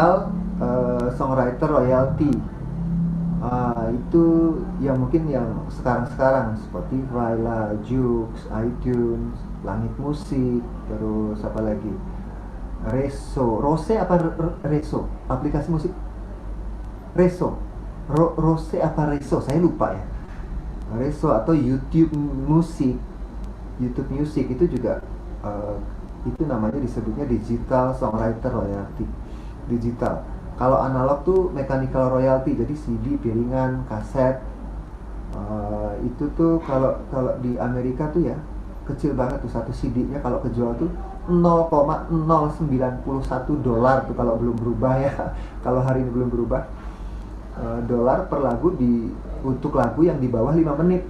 digital songwriter royalty. Itu yang mungkin yang sekarang Spotify lah, Joox, iTunes, Langit Musik, terus apa lagi, Rose apa Reso, aplikasi musik Rose apa Reso, saya lupa ya. Reso atau YouTube Music itu juga itu namanya disebutnya digital songwriter royalty. Digital. Kalau analog tuh mechanical royalty, jadi CD, piringan, kaset. Itu tuh kalau di Amerika tuh ya kecil banget tuh, satu CD-nya kalau kejual tuh $0,091 tuh kalau belum berubah ya. Kalau hari ini belum berubah. Dolar per lagu untuk lagu yang di bawah 5 menit.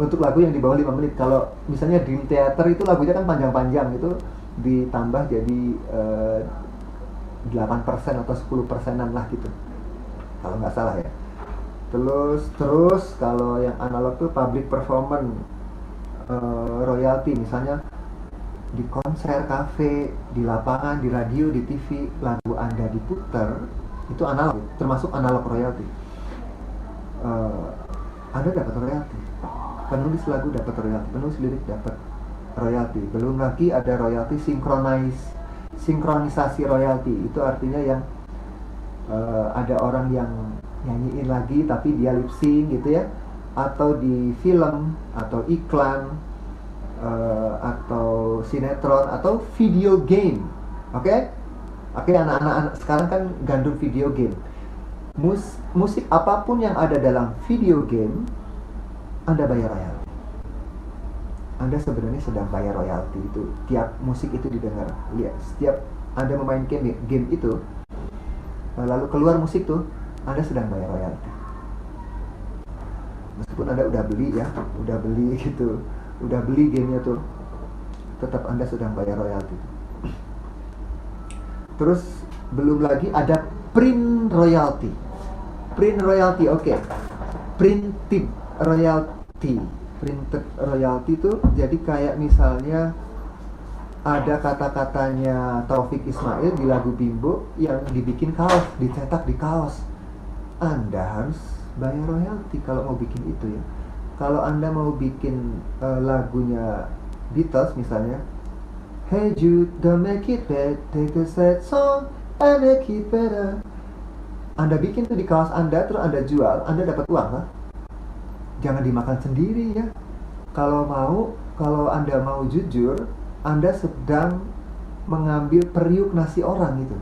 Untuk lagu yang di bawah 5 menit. Kalau misalnya Dream Theater itu lagunya kan panjang-panjang, itu ditambah jadi 8% atau 10%-an lah gitu, kalau nggak salah ya. Terus kalau yang analog tuh public performance royalty, misalnya di konser, kafe, di lapangan, di radio, di TV, lagu Anda diputar, itu analog, termasuk analog royalty. Anda dapat royalty, penulis lagu dapat royalty, penulis lirik dapat royalty. Belum lagi ada royalty sinkronisasi royalty, itu artinya yang ada orang yang nyanyiin lagi tapi dia lip sync gitu ya, atau di film atau iklan atau sinetron atau video game. Oke, anak-anak sekarang kan gandum video game. Musik apapun yang ada dalam video game, Anda bayar royalty. Anda sebenarnya sedang bayar royalti itu. Tiap musik itu didengar. Lihat, setiap Anda memainkan game itu, lalu keluar musik tuh, Anda sedang bayar royalti. Meskipun Anda udah beli ya, udah beli gitu, udah beli gamenya tuh, tetap Anda sedang bayar royalti. Terus belum lagi ada print royalty. Print royalty, oke. Printed royalty. Printed royalty itu jadi kayak misalnya ada kata-katanya Taufik Ismail di lagu Bimbo yang dibikin kaos, dicetak di kaos. Anda harus bayar royalty kalau mau bikin itu ya. Kalau Anda mau bikin lagunya Beatles misalnya, Hey Jude, don't make it bad, take a sad song and make it better. Anda bikin tuh di kaos Anda, terus Anda jual, Anda dapat uang lah. Jangan dimakan sendiri ya. Kalau Anda mau jujur, Anda sedang mengambil periuk nasi orang gitu.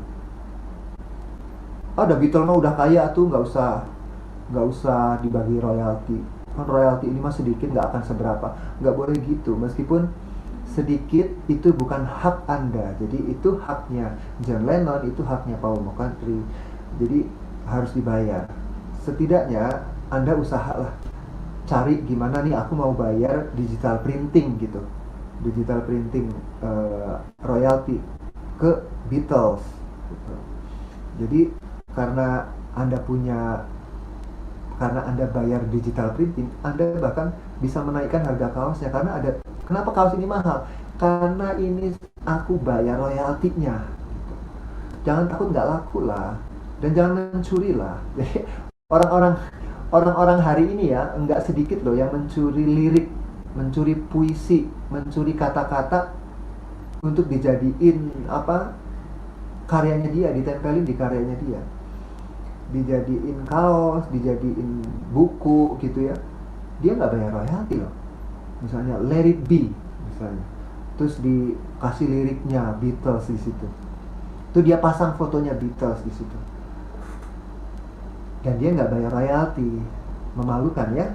The Beatles mah udah kaya tuh, nggak usah dibagi royalti. Kan royalti ini mah sedikit, nggak akan seberapa. Nggak boleh gitu. Meskipun sedikit itu bukan hak Anda. Jadi itu haknya John Lennon, itu haknya Paul McCartney. Jadi harus dibayar. Setidaknya Anda usahalah cari gimana nih aku mau bayar digital printing gitu, digital printing royalty ke Beatles gitu. Jadi karena Anda bayar digital printing, Anda bahkan bisa menaikkan harga kaosnya. Karena kenapa kaos ini mahal? Karena ini aku bayar royaltinya gitu. Jangan takut nggak laku lah, dan jangan mencuri lah. Jadi orang-orang hari ini ya, enggak sedikit loh yang mencuri lirik, mencuri puisi, mencuri kata-kata untuk dijadiin karyanya dia, ditempelin di karyanya dia, dijadiin kaos, dijadiin buku gitu ya. Dia nggak bayar royalti loh. Misalnya Let It Be misalnya, terus dikasih liriknya Beatles di situ, tuh dia pasang fotonya Beatles di situ, dan dia nggak bayar royalti. Memalukan ya.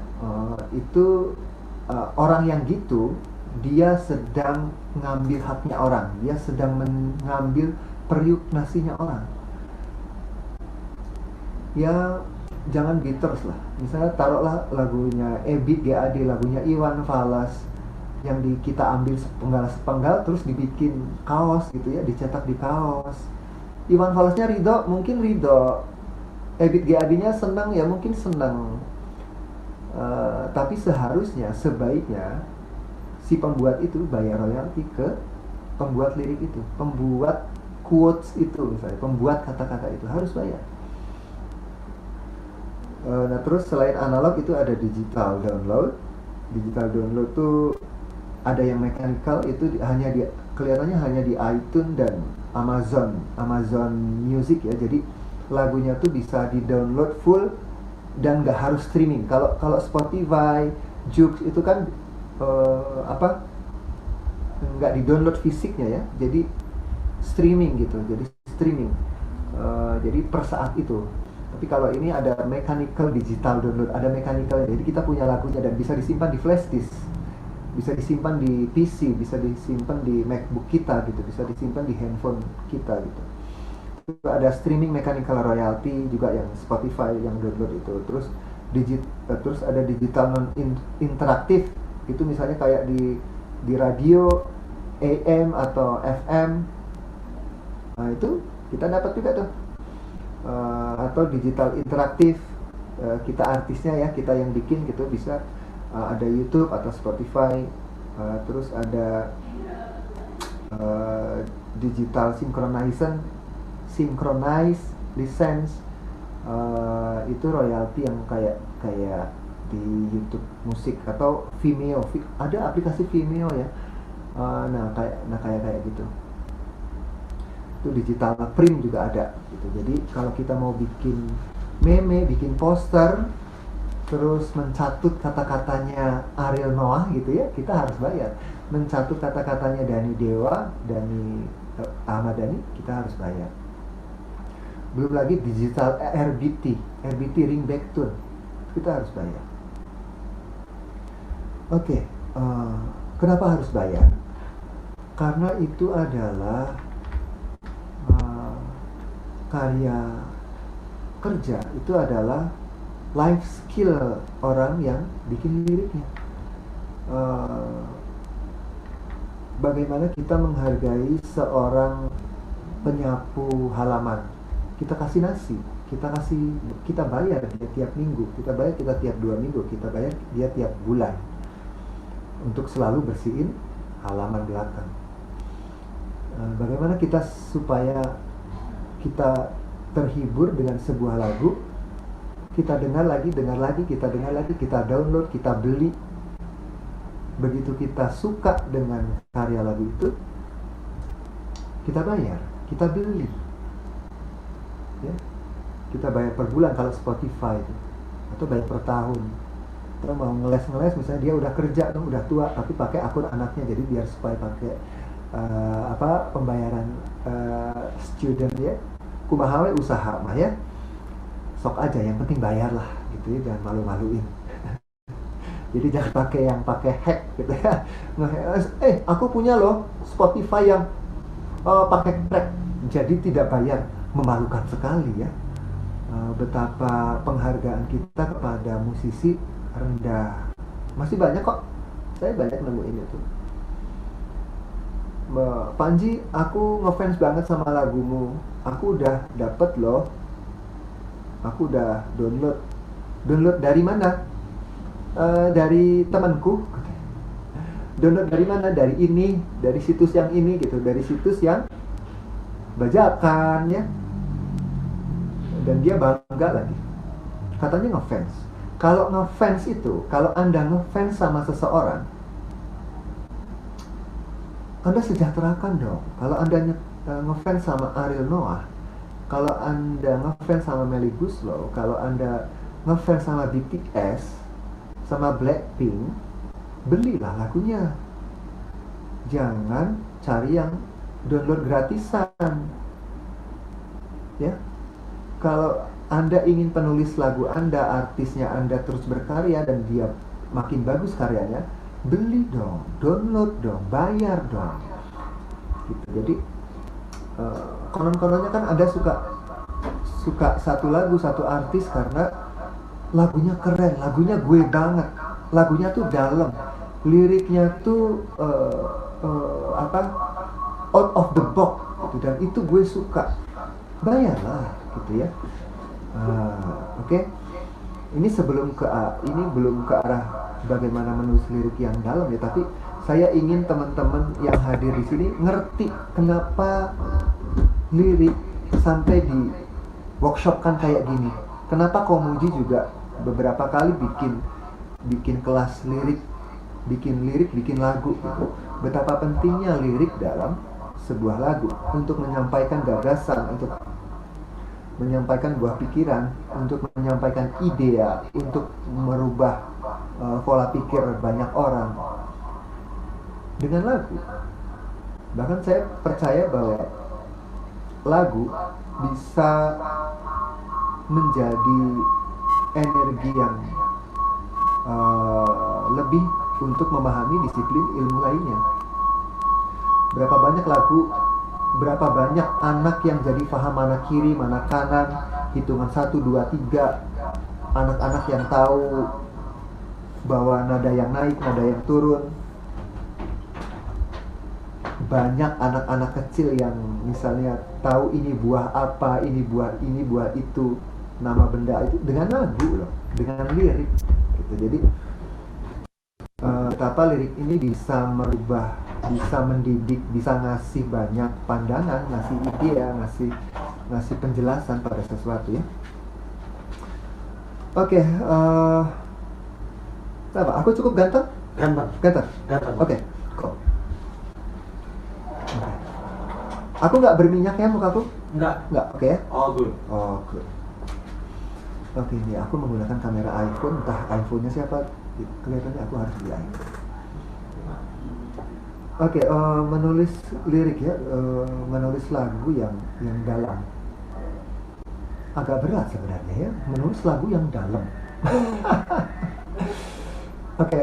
Orang yang gitu, dia sedang mengambil haknya orang, dia sedang mengambil periuk nasinya orang ya. Jangan Beatles lah, misalnya taruhlah lagunya Ebit GAD, lagunya Iwan Fals yang kita ambil sepenggal terus dibikin kaos gitu ya, dicetak di kaos. Iwan Falsnya ridho, mungkin ridho. Ebit GAD-nya senang ya, mungkin senang. Tapi sebaiknya si pembuat itu bayar royalti ke pembuat lirik itu, pembuat quotes itu, misalnya pembuat kata-kata itu harus bayar. Nah terus selain analog itu ada digital download. Digital download tuh ada yang mechanical, itu kelihatannya hanya di iTunes dan Amazon Music ya. Jadi lagunya tuh bisa di download full dan nggak harus streaming. Kalau Spotify, Joox itu kan nggak di download fisiknya ya, jadi streaming gitu. Jadi streaming, jadi per saat itu. Tapi kalau ini ada mechanical digital download, ada mechanical, jadi kita punya lagunya dan bisa disimpan di flash disk, bisa disimpan di PC, bisa disimpan di MacBook kita gitu, bisa disimpan di handphone kita gitu. Ada streaming mechanical royalty juga yang Spotify yang download itu. Terus ada digital non interaktif, itu misalnya kayak di radio AM atau FM. Nah itu kita dapat juga tuh. Atau digital interaktif, kita artisnya ya, kita yang bikin gitu, bisa ada YouTube atau Spotify. Terus ada digital synchronize license, itu royalty yang kayak di YouTube musik atau Vimeo. Ada aplikasi Vimeo ya. Nah kayak gitu. Itu digital print juga ada gitu. Jadi kalau kita mau bikin meme, bikin poster, terus mencatut kata-katanya Ariel Noah gitu ya, kita harus bayar. Mencatut kata-katanya Dani Dewa, Ahmad Dhani, kita harus bayar. Belum lagi digital RBT ringback tune, kita harus bayar. Oke, kenapa harus bayar? Karena itu adalah karya kerja, itu adalah life skill orang yang bikin liriknya. Bagaimana kita menghargai seorang penyapu halaman? Kita kasih nasi, kita bayar dia tiap minggu, kita bayar kita tiap 2 minggu, kita bayar dia tiap bulan untuk selalu bersihin halaman belakang. Bagaimana kita supaya kita terhibur dengan sebuah lagu, kita dengar lagi, kita download, kita beli. Begitu kita suka dengan karya lagu itu, kita bayar, kita beli ya. Kita bayar per bulan kalau Spotify itu, atau bayar per tahun. Terus mau ngeles misalnya, dia udah kerja dong, udah tua, tapi pakai akun anaknya, jadi biar supaya pakai pembayaran student ya. Kumaha we usaha mah ya, sok aja, yang penting bayar lah gitu ya, jangan malu-maluin. Jadi jangan pakai hack gitu ya. Aku punya loh Spotify yang pakai crack, jadi tidak bayar. Memalukan sekali ya. Betapa penghargaan kita kepada musisi rendah. Masih banyak kok, saya banyak nemuin itu. Panji, aku ngefans banget sama lagumu. Aku udah dapet loh. Aku udah download. Download dari mana? Dari temanku. Download dari mana? Dari ini, dari situs yang ini gitu, dari situs yang bajakan ya. Dan dia bangga lagi. Katanya ngefans. Kalau ngefans itu, kalau Anda ngefans sama seseorang, Anda sejahterakan dong. Kalau Anda ngefans sama Ariel Noah, kalau Anda ngefans sama Melly Goeslaw, kalau Anda ngefans sama BTS, sama Blackpink, belilah lagunya. Jangan cari yang download gratisan. Ya. Kalau Anda ingin penulis lagu Anda, artisnya Anda terus berkarya dan dia makin bagus karyanya, beli dong, download dong, bayar dong gitu. Jadi konon-kononnya kan ada suka satu lagu, satu artis karena lagunya keren, lagunya gue banget, lagunya tuh dalam, liriknya tuh out of the box gitu, dan itu gue suka, bayarlah gitu ya. Oke. Ini ini belum ke arah bagaimana menulis lirik yang dalam ya, tapi saya ingin teman-teman yang hadir di sini ngerti kenapa lirik sampai di workshopkan kayak gini. Kenapa Komuji juga beberapa kali bikin kelas lirik, bikin lagu gitu. Betapa pentingnya lirik dalam sebuah lagu untuk menyampaikan gagasan, untuk menyampaikan buah pikiran, untuk menyampaikan ide, untuk merubah pola pikir banyak orang dengan lagu. Bahkan saya percaya bahwa lagu bisa menjadi energi yang lebih untuk memahami disiplin ilmu lainnya. Berapa banyak lagu, berapa banyak anak yang jadi paham mana kiri, mana kanan, hitungan 1, 2, 3. Anak-anak yang tahu bahwa nada yang naik, nada yang turun. Banyak anak-anak kecil yang misalnya tahu ini buah apa, ini buah itu, nama benda itu dengan lagu loh, dengan lirik gitu. Jadi betapa lirik ini bisa merubah, bisa mendidik, bisa ngasih banyak pandangan, ngasih ide, ngasih penjelasan pada sesuatu ya. Oke, apa? Aku cukup ganteng? Ganteng. Oke, kok. Aku nggak berminyak ya mukaku? Nggak. Oke ya? All good. Oh, good. Oke, ini aku menggunakan kamera iPhone. Entah iPhone-nya siapa? Kelihatannya aku harus beli iPhone. Oke, menulis lirik ya, menulis lagu yang dalam. Agak berat sebenarnya ya, menulis lagu yang dalam. Oke,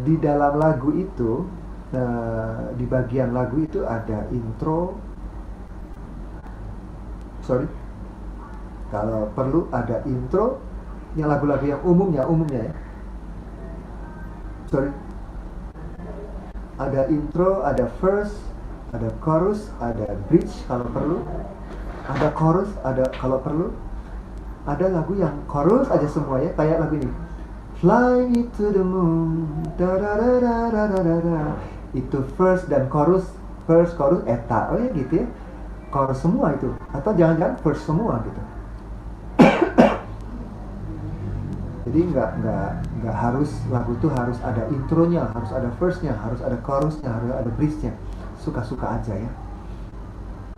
di dalam lagu itu, di bagian lagu itu ada intro. Kalau perlu ada intro, yang lagu-lagu yang umumnya ya. Ada intro, ada verse, ada chorus, ada bridge kalau perlu, ada chorus, ada kalau perlu. Ada lagu yang chorus aja semua ya, kayak lagu ini, Fly Me to the Moon, da da da da da da da da. Itu verse dan chorus, eta, oh ya gitu ya, chorus semua itu, atau jangan-jangan verse semua gitu. Jadi nggak harus lagu itu harus ada intronya, harus ada verse-nya, harus ada chorusnya, harus ada bridge-nya. Suka-suka aja ya.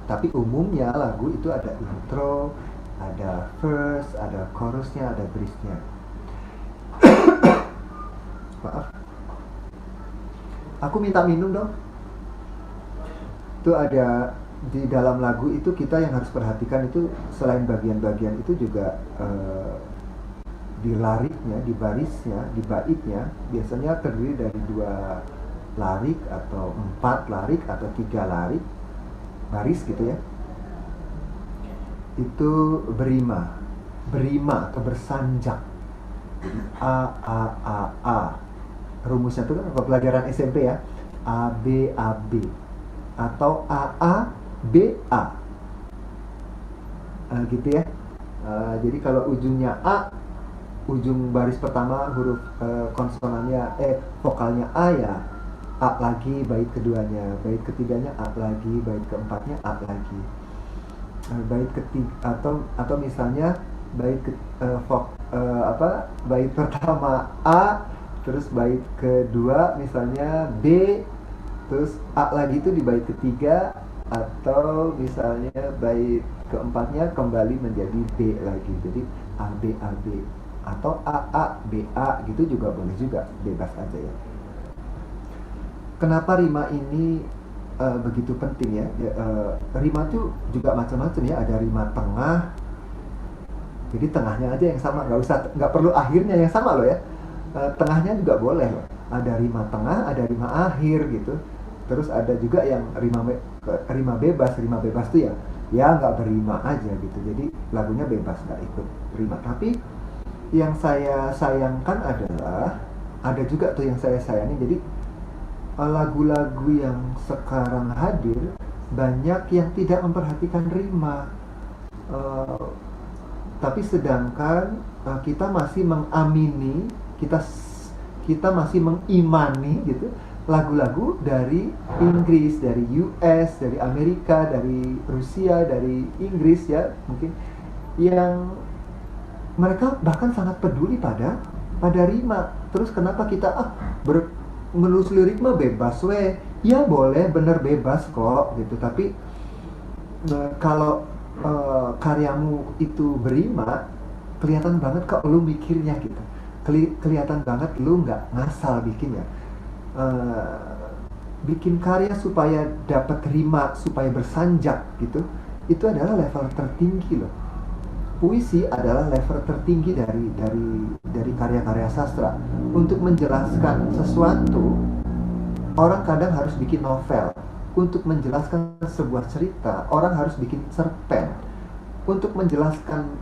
Tapi umumnya lagu itu ada intro, ada verse, ada chorusnya, ada bridge-nya. Maaf. Aku minta minum dong. Itu ada di dalam lagu itu, kita yang harus perhatikan itu selain bagian-bagian itu juga di lariknya, di barisnya, di baitnya biasanya terdiri dari 2 larik atau 4 larik atau 3 larik baris gitu ya. Itu berima atau bersanjak. Jadi A. Rumusnya itu kan pelajaran SMP ya, A B atau A B A. Gitu ya. Jadi kalau ujungnya A, ujung baris pertama huruf konsonannya vokalnya A ya, A lagi bait keduanya, bait ketiganya A lagi, bait keempatnya A lagi. Bait ketiga atau misalnya bait bait pertama A, terus bait kedua misalnya B, terus A lagi itu di bait ketiga, atau misalnya bait keempatnya kembali menjadi B lagi. Jadi A B atau A B A gitu juga boleh juga, bebas aja ya. Kenapa rima ini begitu penting ya? Rima tuh juga macam-macam ya. Ada rima tengah, jadi tengahnya aja yang sama, nggak perlu akhirnya yang sama loh ya. Tengahnya juga boleh loh. Ada rima tengah, ada rima akhir gitu. Terus ada juga yang rima bebas. Rima bebas tuh ya nggak berima aja gitu. Jadi lagunya bebas, nggak ikut rima. Tapi yang saya sayangkan adalah ada juga tuh yang saya sayangi. Jadi lagu-lagu yang sekarang hadir banyak yang tidak memperhatikan rima, tapi sedangkan kita masih mengamini, kita masih mengimani gitu lagu-lagu dari Inggris, dari US, dari Amerika, dari Rusia, dari Inggris ya mungkin, yang mereka bahkan sangat peduli pada rima. Terus kenapa kita menulis lirik mah bebas we? Ya boleh, bener bebas kok gitu. Tapi kalau karyamu itu berima, kelihatan banget kok lu mikirnya gitu. Kelihatan banget lu nggak ngasal bikinnya. Bikin karya supaya dapat rima, supaya bersanjak gitu, itu adalah level tertinggi loh. Puisi adalah level tertinggi dari karya-karya sastra. Untuk menjelaskan sesuatu, orang kadang harus bikin novel. Untuk menjelaskan sebuah cerita, orang harus bikin cerpen. Untuk menjelaskan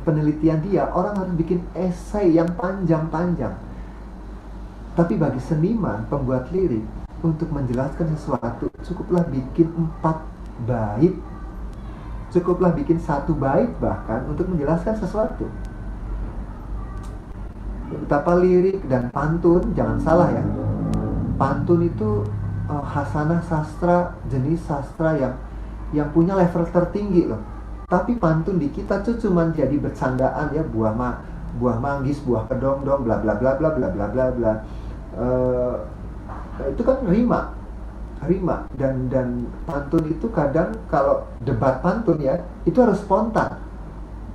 penelitian dia, orang harus bikin esai yang panjang-panjang. Tapi bagi seniman, pembuat lirik, untuk menjelaskan sesuatu, cukuplah bikin 4 bait, cukuplah bikin 1 bait bahkan untuk menjelaskan sesuatu. Betapa lirik dan pantun, jangan salah ya, pantun itu hasanah sastra, jenis sastra yang punya level tertinggi loh. Tapi pantun di kita tuh cuman jadi bercandaan ya, buah manggis, buah kedong-dong, bla bla bla bla bla bla bla bla. Itu kan rima dan pantun itu kadang kalau debat pantun ya itu harus spontan.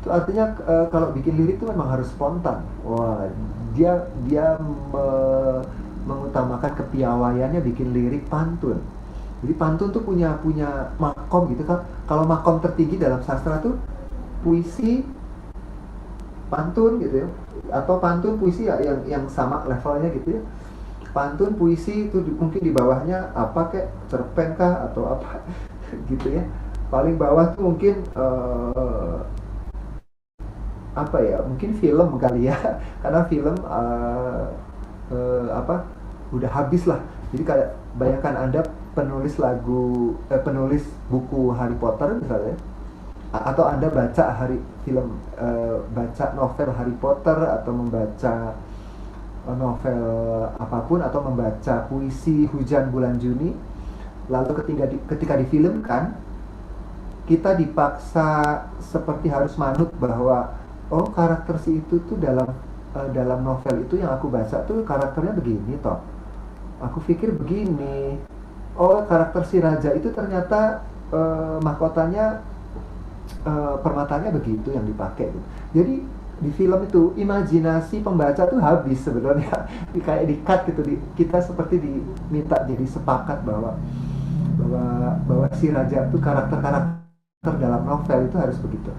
Itu artinya kalau bikin lirik itu memang harus spontan. Wah, dia mengutamakan kepiawaiannya bikin lirik pantun. Jadi pantun tuh punya makom gitu kan. Kalau makom tertinggi dalam sastra tuh puisi, pantun gitu ya. Atau pantun puisi ya yang sama levelnya gitu ya. Pantun puisi itu mungkin di bawahnya apa kayak cerpen kah atau apa gitu ya. Paling bawah tuh mungkin apa ya? Mungkin film kali ya. Karena film udah habis lah. Jadi kayak bayangkan Anda penulis buku Harry Potter misalnya, atau Anda baca baca novel Harry Potter, atau membaca novel apapun, atau membaca puisi Hujan Bulan Juni, lalu ketika difilmkan, kita dipaksa seperti harus manut bahwa karakter si itu tuh dalam novel itu yang aku baca tuh karakternya begini toh, aku pikir begini, karakter si raja itu ternyata mahkotanya permatanya begitu yang dipakai gitu. Jadi di film itu imajinasi pembaca tuh habis sebenarnya, kayak di-cut gitu. Kita seperti diminta jadi sepakat bahwa si raja itu karakter dalam novel itu harus begitu.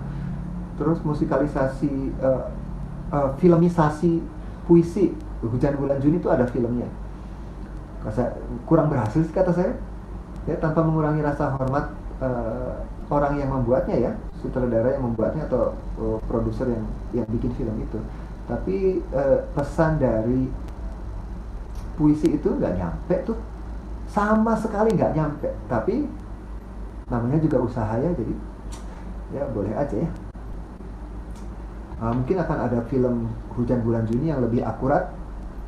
Terus musikalisasi, filmisasi puisi Hujan Bulan Juni itu ada filmnya. Kurang berhasil sih kata saya ya, tanpa mengurangi rasa hormat orang yang membuatnya ya, sutradara yang membuatnya atau produser yang bikin film itu. Tapi pesan dari puisi itu nggak nyampe tuh, sama sekali nggak nyampe. Tapi namanya juga usaha ya, jadi ya boleh aja ya. Mungkin akan ada film Hujan Bulan Juni yang lebih akurat,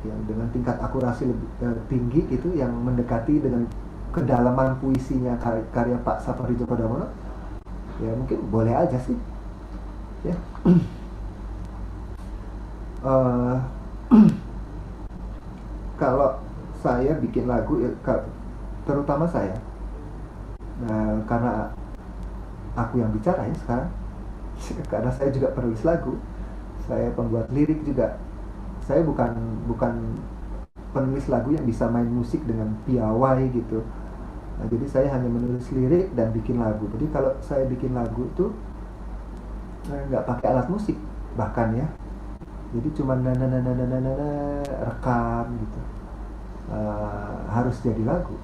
yang dengan tingkat akurasi lebih tinggi gitu, yang mendekati dengan kedalaman puisinya karya Pak Safari Djoko Damono. Ya mungkin boleh aja sih ya. Kalau saya bikin lagu ya, terutama saya, karena aku yang bicara ya sekarang, karena saya juga penulis lagu, saya pembuat lirik juga. Saya bukan penulis lagu yang bisa main musik dengan piawai gitu. Nah, jadi saya hanya menulis lirik dan bikin lagu. Jadi kalau saya bikin lagu tuh nggak pakai alat musik bahkan ya. Jadi cuma rekam gitu. Harus jadi lagu.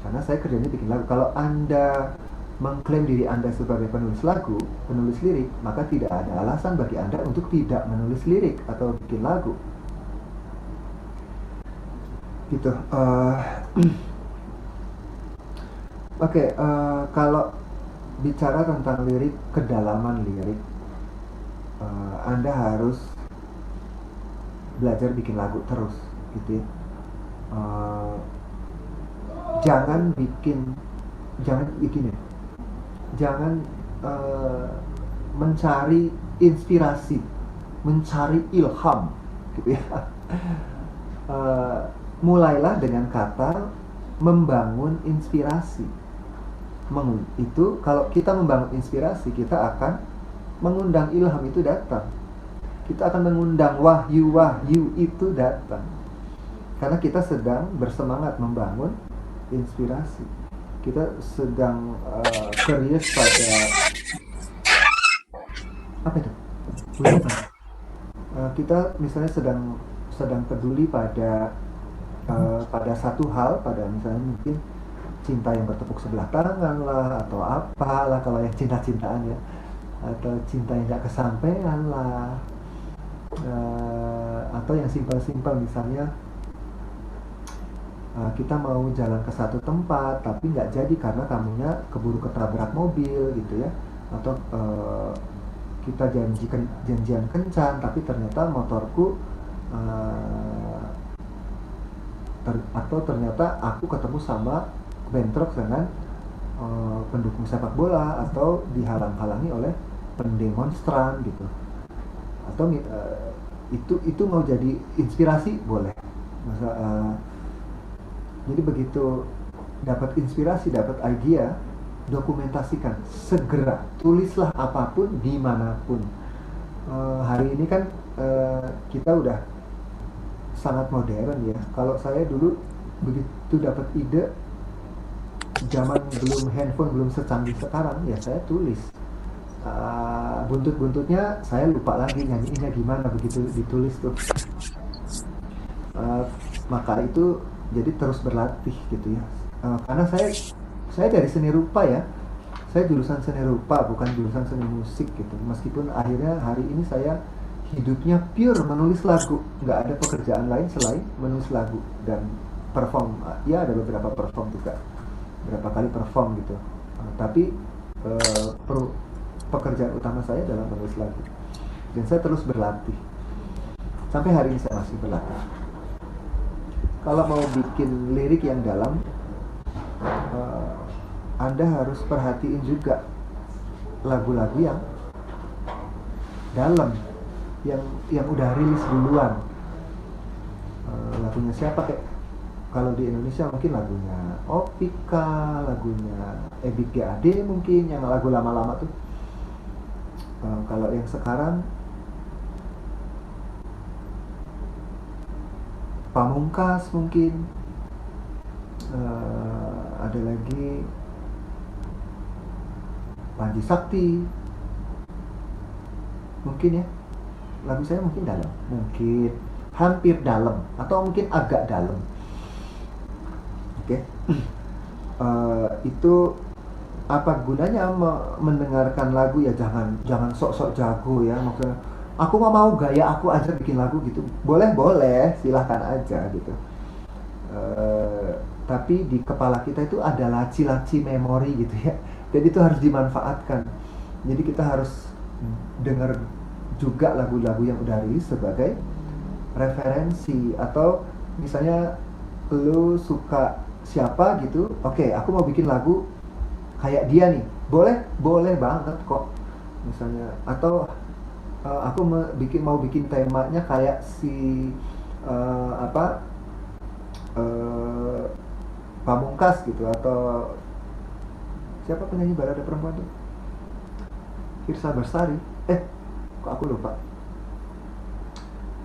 Karena saya kerjanya bikin lagu. Kalau Anda mengklaim diri Anda sebagai penulis lagu, penulis lirik, maka tidak ada alasan bagi Anda untuk tidak menulis lirik atau bikin lagu. Gitu. Oke, kalau bicara tentang lirik, kedalaman lirik, Anda harus belajar bikin lagu terus, gitu ya. uh, jangan bikin ya, jangan mencari inspirasi, mencari ilham gitu ya. Mulailah dengan kata membangun inspirasi. Itu kalau kita membangun inspirasi, kita akan mengundang ilham itu datang. Kita akan mengundang wahyu itu datang. Karena kita sedang bersemangat membangun inspirasi. Kita sedang serius pada apa itu? Kita misalnya sedang peduli pada satu hal, pada misalnya mungkin cinta yang bertepuk sebelah tangan lah, atau apalah kalau yang cinta-cintaan ya, atau cinta yang gak kesampaian lah, atau yang simpel-simpel misalnya kita mau jalan ke satu tempat tapi nggak jadi karena kamunya keburu ketabrak mobil gitu ya, atau kita janjian kencan tapi ternyata motorku atau ternyata aku ketemu sama bentrok dengan pendukung sepak bola atau dihalang-halangi oleh pendemonstran gitu, atau itu mau jadi inspirasi boleh. Jadi begitu dapat inspirasi, dapat idea, dokumentasikan segera, tulislah apapun dimanapun. Hari ini kan kita udah sangat modern ya. Kalau saya dulu begitu dapat ide, zaman belum handphone, belum secanggih sekarang, ya saya tulis. Buntut-buntutnya saya lupa lagi nyanyiinnya gimana begitu ditulis tuh. Maka itu jadi terus berlatih gitu ya. Karena saya dari seni rupa ya. Saya jurusan seni rupa, bukan jurusan seni musik gitu. Meskipun akhirnya hari ini saya hidupnya pure menulis lagu, nggak ada pekerjaan lain selain menulis lagu dan perform. Ya ada beberapa perform juga, berapa kali perform gitu. Tapi pekerjaan utama saya adalah menulis lagu. Dan saya terus berlatih. Sampai hari ini saya masih berlatih. Kalau mau bikin lirik yang dalam, Anda harus perhatiin juga lagu-lagu yang dalam, yang udah rilis duluan. Lagunya siapa, kayak kalau di Indonesia mungkin lagunya Opika, lagunya Ebit GAD mungkin, yang lagu lama-lama tuh. Kalau yang sekarang Pamungkas mungkin, ada lagi Panji Sakti mungkin ya. Lagu saya mungkin dalam, mungkin hampir dalam, atau mungkin agak dalam. Oke. Itu apa gunanya mendengarkan lagu ya, jangan sok-sok jago ya. Maksudnya aku mau gaya aku aja bikin lagu gitu, boleh silahkan aja gitu. Tapi di kepala kita itu ada laci-laci memori gitu ya, jadi itu harus dimanfaatkan. Jadi kita harus dengar juga lagu-lagu yang udah rilis sebagai referensi. Atau misalnya lu suka siapa gitu, oke, aku mau bikin lagu kayak dia nih, boleh banget kok misalnya. Atau aku mau bikin temanya kayak si Pamungkas gitu, atau siapa penyanyi balada perempuan tuh, Firsa Bersari, kok aku lupa.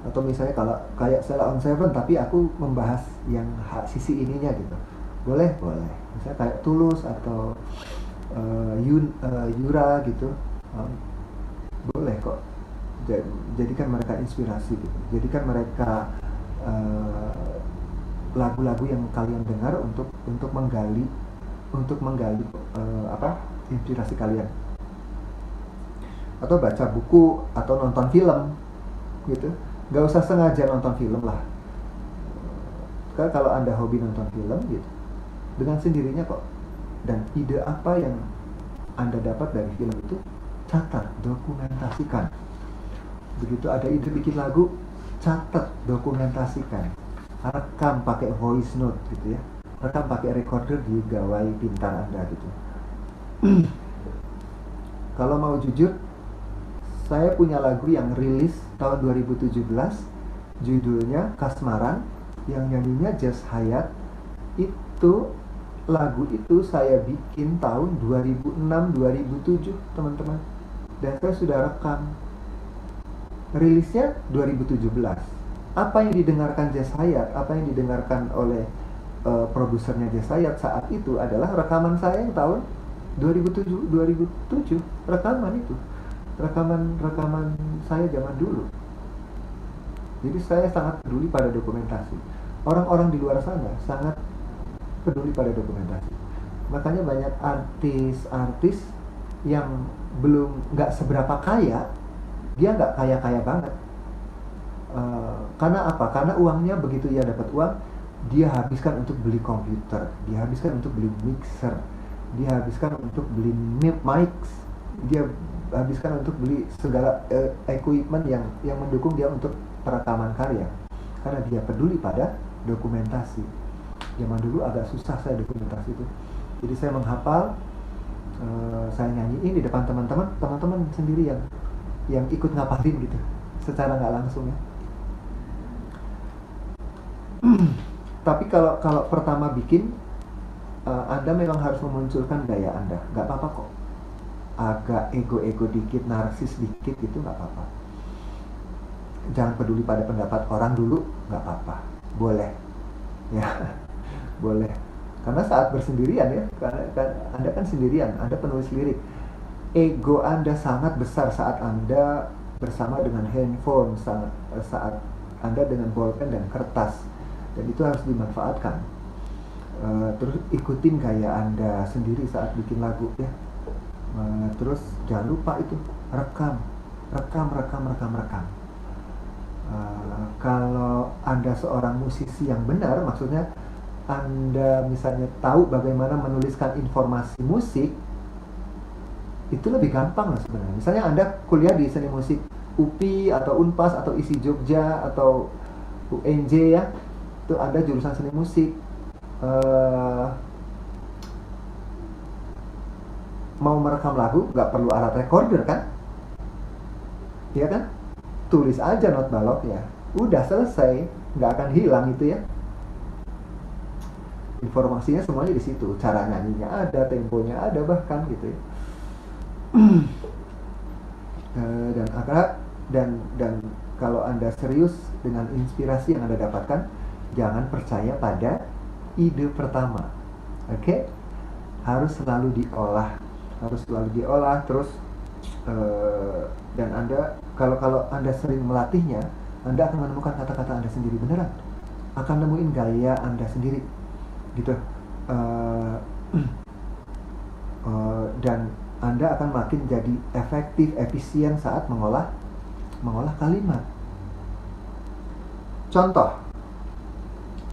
Atau misalnya kalau kayak Sheila on Seven tapi aku membahas yang sisi ininya gitu, boleh. Misalnya kayak Tulus atau Yura gitu, boleh kok. Jadikan mereka inspirasi gitu, jadikan mereka lagu-lagu yang kalian dengar untuk menggali inspirasi kalian. Atau baca buku atau nonton film gitu. Gak usah sengaja nonton film lah. Karena kalau Anda hobi nonton film gitu, dengan sendirinya kok. Dan ide apa yang Anda dapat dari film itu, catat, dokumentasikan. Begitu ada ide bikin lagu, catat, dokumentasikan. rekam pakai voice note gitu ya, rekam pakai recorder di gawai pintar Anda gitu. Kalau mau jujur, saya punya lagu yang rilis tahun 2017, judulnya Kasmaran, yang nyanyinya Jess Hayat. Itu lagu itu saya bikin tahun 2006-2007 teman-teman, dan saya sudah rekam. Rilisnya 2017. Apa yang didengarkan Jess Hayat, apa yang didengarkan oleh produsernya Jess Hayat saat itu adalah rekaman saya yang tahun 2007 rekaman itu, rekaman saya zaman dulu. Jadi saya sangat peduli pada dokumentasi. Orang-orang di luar sana sangat peduli pada dokumentasi. Makanya banyak artis-artis yang nggak seberapa kaya, dia nggak kaya-kaya banget. Karena apa? Karena uangnya begitu ia dapat uang, dia habiskan untuk beli komputer, dia habiskan untuk beli mixer, dia habiskan untuk beli mics, dia habiskan untuk beli segala equipment yang mendukung dia untuk perekaman karya. Karena dia peduli pada dokumentasi. Zaman dulu agak susah saya dokumentasi itu. Jadi saya menghafal, saya nyanyiin di depan teman-teman sendiri yang ikut ngapalin gitu, secara nggak langsung ya. Tapi kalau pertama bikin, Anda memang harus memunculkan gaya Anda. Nggak apa-apa kok. Agak ego dikit, narsis dikit gitu nggak apa-apa. Jangan peduli pada pendapat orang dulu, nggak apa-apa. Boleh. Ya, boleh. Karena saat bersendirian ya, karena Anda kan sendirian, Anda penulis lirik. Ego Anda sangat besar saat Anda bersama dengan handphone, saat Anda dengan bolpen dan kertas. Dan itu harus dimanfaatkan. Terus ikutin gaya Anda sendiri saat bikin lagu ya. Terus jangan lupa itu rekam. Kalau Anda seorang musisi yang benar, maksudnya Anda misalnya tahu bagaimana menuliskan informasi musik, itu lebih gampang lah sebenarnya. Misalnya Anda kuliah di seni musik UPI atau Unpas atau ISI Jogja atau UNJ ya, itu Anda jurusan seni musik, mau merekam lagu nggak perlu alat recorder kan, iya kan? Tulis aja not baloknya, udah selesai, nggak akan hilang itu ya. Informasinya semuanya di situ, cara nyanyinya ada, temponya ada bahkan gitu ya. Dan kalau Anda serius dengan inspirasi yang Anda dapatkan, jangan percaya pada ide pertama, oke? Harus selalu diolah terus. Dan Anda kalau Anda sering melatihnya, Anda akan menemukan kata-kata Anda sendiri beneran, akan nemuin gaya Anda sendiri gitu. Dan Anda akan makin jadi efektif, efisien saat mengolah kalimat. Contoh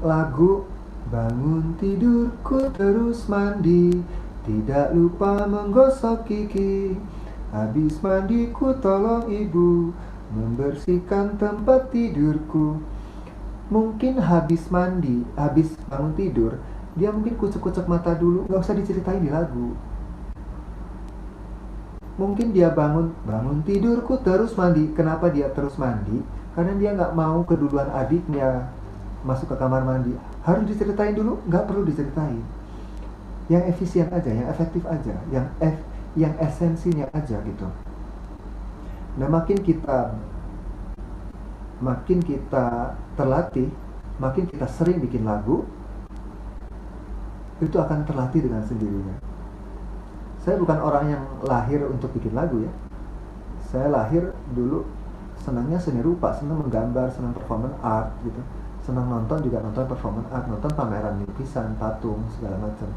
lagu bangun tidurku terus mandi, tidak lupa menggosok gigi, habis mandiku tolong ibu membersihkan tempat tidurku. Mungkin habis mandi, habis bangun tidur, dia mungkin kucek-kucek mata dulu, nggak usah diceritain di lagu. Mungkin dia bangun tidurku terus mandi. Kenapa dia terus mandi? Karena dia nggak mau keduluan adiknya masuk ke kamar mandi. Harus diceritain dulu? Nggak perlu diceritain. Yang efisien aja, yang efektif aja, yang esensinya aja gitu. Nah, makin kita terlatih, makin kita sering bikin lagu, itu akan terlatih dengan sendirinya. Saya bukan orang yang lahir untuk bikin lagu ya. Saya lahir dulu senangnya seni rupa, senang menggambar, senang performance art gitu. Senang nonton performance art, nonton pameran lukisan, patung, segala macam.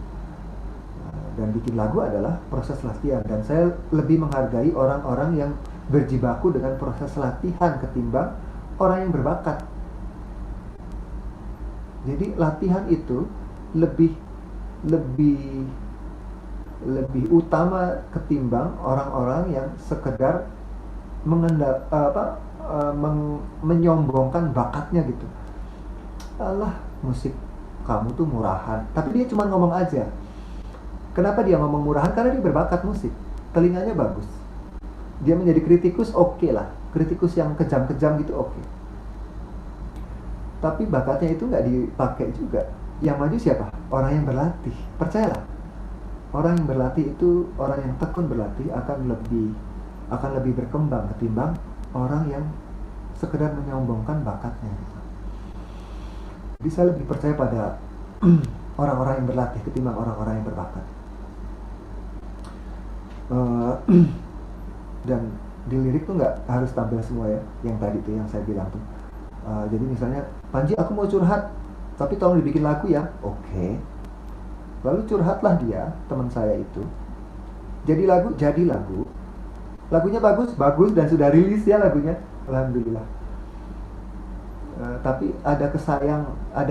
Dan bikin lagu adalah proses latihan. Dan saya lebih menghargai orang-orang yang berjibaku dengan proses latihan ketimbang orang yang berbakat. Jadi latihan itu lebih utama ketimbang orang-orang yang sekedar menyombongkan bakatnya gitu. alah musik kamu tuh murahan. Tapi dia cuma ngomong aja. Kenapa dia ngomong murahan? Karena dia berbakat musik, telinganya bagus. Dia menjadi kritikus, oke lah. Kritikus yang kejam-kejam gitu, oke. Tapi bakatnya itu nggak dipakai juga. Yang maju siapa? Orang yang berlatih. Percayalah, orang yang berlatih itu, orang yang tekun berlatih akan lebih berkembang ketimbang orang yang sekedar menyombongkan bakatnya. Jadi saya lebih percaya pada orang-orang yang berlatih ketimbang orang-orang yang berbakat. Dan di lirik tuh nggak harus tampil semua ya, yang tadi tuh yang saya bilang tuh. Jadi misalnya, Panji aku mau curhat, tapi tolong dibikin lagu ya. Oke. Lalu curhatlah dia, teman saya itu. Jadi lagu. Lagunya bagus, dan sudah rilis ya lagunya. Alhamdulillah. Tapi ada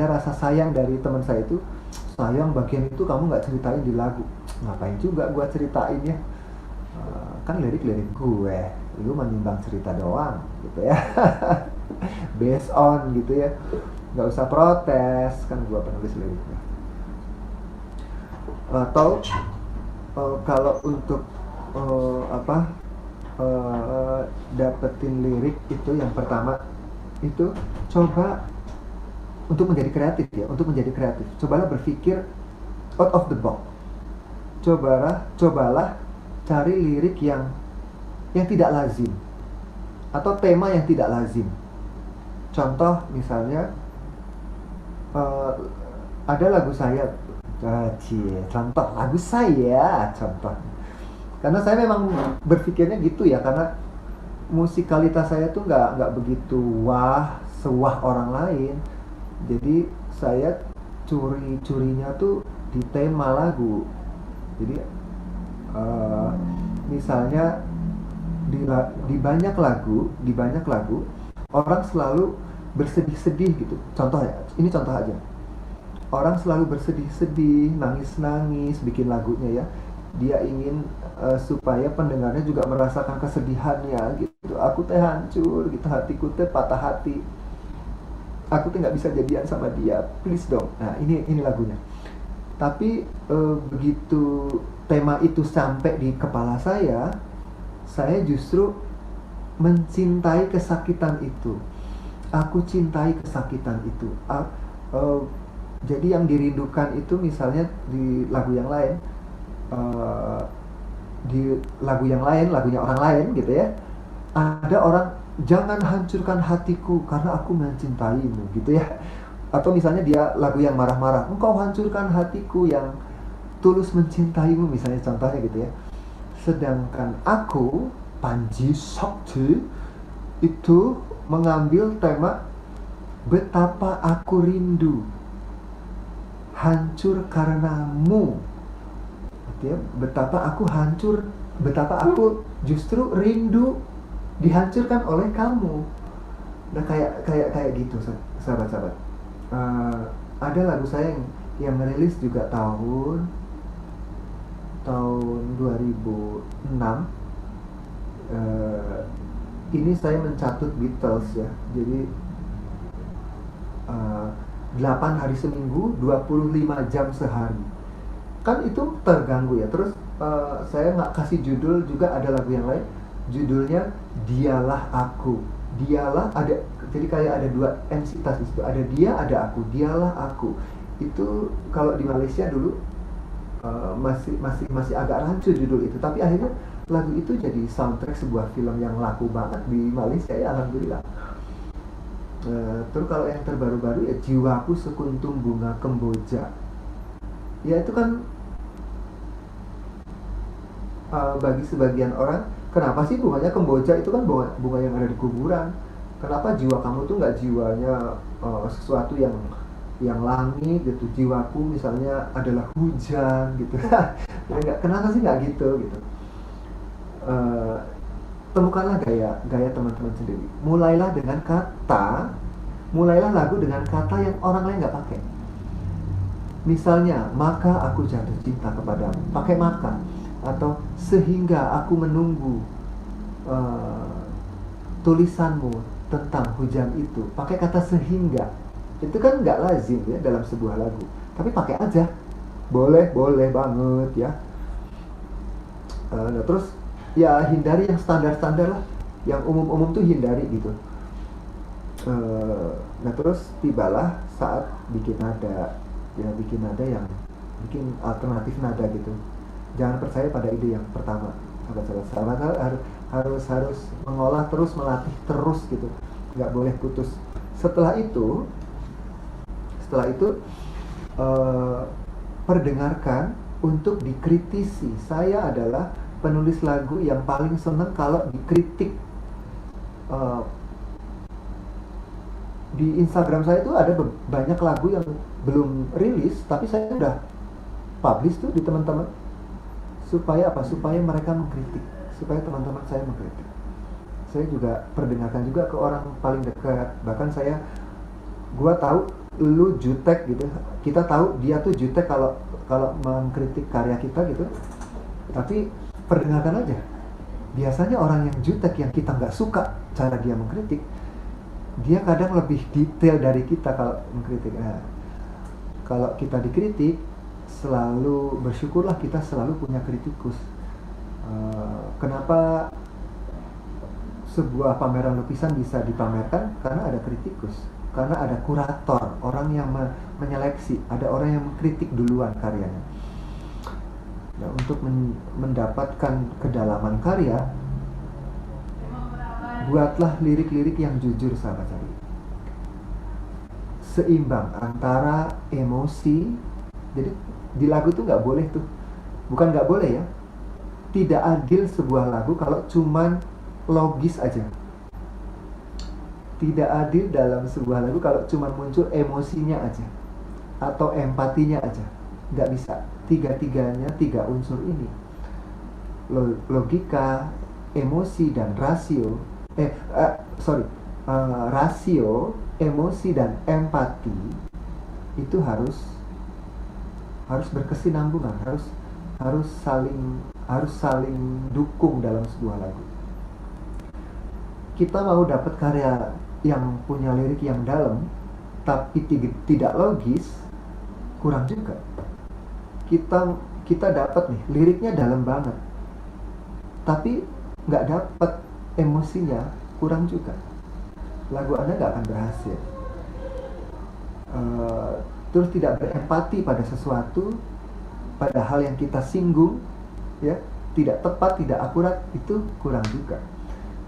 rasa sayang dari teman saya itu. Sayang bagian itu kamu nggak ceritain di lagu. Ngapain juga gua ceritain ya? Kan lirik-lirik gue, lu menyumbang cerita doang gitu ya. Based on gitu ya, nggak usah protes, kan gue penulis liriknya. Atau kalau untuk dapetin lirik itu, yang pertama itu coba untuk menjadi kreatif ya, cobalah berpikir out of the box. Cobalah cari lirik yang tidak lazim atau tema yang tidak lazim. Contoh misalnya ada lagu saya, contoh. Karena saya memang berpikirnya gitu ya, karena musikalitas saya tuh nggak begitu sewah orang lain. Jadi saya curinya tuh di tema lagu. Jadi misalnya di banyak lagu orang selalu bersedih-sedih gitu. Ini contoh aja. Orang selalu bersedih-sedih, nangis-nangis bikin lagunya ya. Dia ingin supaya pendengarnya juga merasakan kesedihannya gitu. Aku teh hancur gitu, hatiku teh patah hati. Aku teh nggak bisa jadian sama dia, please dong. Nah ini lagunya. Tapi begitu tema itu sampai di kepala saya justru mencintai kesakitan itu. Aku cintai kesakitan itu. Jadi yang dirindukan itu misalnya di lagu yang lain, lagunya orang lain gitu ya. Ada orang, jangan hancurkan hatiku karena aku mencintaimu gitu ya. Atau misalnya dia lagu yang marah-marah, engkau hancurkan hatiku yang tulus mencintaimu, misalnya contohnya gitu ya. Sedangkan aku, Panji Sakti, itu mengambil tema betapa aku rindu, hancur karenamu. Ya, betapa aku justru rindu dihancurkan oleh kamu. Nah kayak gitu sahabat-sahabat. Ada lagu saya yang merilis juga tahun 2006. Ini saya mencatut Beatles ya. Jadi 8 hari seminggu, 25 jam sehari. Kan itu terganggu ya. Terus saya nggak kasih judul, juga ada lagu yang lain judulnya Dialah Aku. Dialah, ada, jadi kayak ada 2 entitas di situ. Ada dia, ada aku. Dialah aku. Itu kalau di Malaysia dulu masih agak rancu judul itu. Tapi akhirnya lagu itu jadi soundtrack sebuah film yang laku banget di Malaysia ya, alhamdulillah. Terus kalau yang terbaru-baru ya Jiwaku Sekuntum Bunga Kemboja. Ya itu kan bagi sebagian orang, kenapa sih bunganya kemboja? Itu kan bunga yang ada di kuburan. Kenapa jiwa kamu tuh nggak jiwanya sesuatu yang langit gitu? Jiwaku misalnya adalah hujan gitu. Kenapa sih nggak gitu? Temukanlah gaya teman-teman sendiri. Mulailah lagu dengan kata yang orang lain nggak pakai. Misalnya, maka aku jatuh cinta kepadamu, pakai maka. Atau sehingga aku menunggu tulisanmu tentang hujan itu, pakai kata sehingga. Itu kan nggak lazim ya dalam sebuah lagu, tapi pakai aja, boleh banget ya. Nah terus ya hindari yang standar-standar lah, yang umum-umum tuh hindari gitu. Nah terus tibalah saat bikin nada, ya bikin nada yang bikin alternatif nada gitu. Jangan percaya pada ide yang pertama, sahabat harus mengolah terus, melatih terus gitu, nggak boleh putus. Setelah itu perdengarkan untuk dikritisi. Saya adalah penulis lagu yang paling senang kalau dikritik. Di Instagram saya itu ada banyak lagu yang belum rilis, tapi saya udah publish tuh di teman-teman. Supaya apa? Supaya mereka mengkritik, supaya teman-teman saya mengkritik. Saya juga perdengarkan juga ke orang paling dekat. Bahkan gua tahu lu jutek gitu, kita tahu dia tuh jutek kalau mengkritik karya kita gitu, tapi perdengarkan aja. Biasanya orang yang jutek, yang kita nggak suka cara dia mengkritik, dia kadang lebih detail dari kita kalau mengkritik. Nah, kalau kita dikritik, selalu bersyukurlah, kita selalu punya kritikus. Kenapa sebuah pameran lukisan bisa dipamerkan? Karena ada kritikus, karena ada kurator, orang yang menyeleksi, ada orang yang mengkritik duluan karyanya. Nah, untuk mendapatkan kedalaman karya, buatlah lirik-lirik yang jujur, sahabat-sahabat. Seimbang antara emosi. Jadi di lagu tuh nggak boleh tuh, bukan nggak boleh ya, tidak adil sebuah lagu kalau cuman logis aja. Tidak adil dalam sebuah lagu kalau cuma muncul emosinya aja atau empatinya aja. Nggak bisa. Tiga-tiganya, tiga unsur ini, logika, emosi, dan rasio. Rasio, emosi, dan empati itu harus berkesinambungan, harus saling dukung dalam sebuah lagu. Kita mau dapat karya yang punya lirik yang dalam tapi tidak logis, kurang juga. Kita dapat nih liriknya dalam banget, tapi nggak dapat emosinya, kurang juga. Lagu Anda nggak akan berhasil. Terus tidak berempati pada sesuatu, pada hal yang kita singgung, ya, tidak tepat, tidak akurat, itu kurang juga.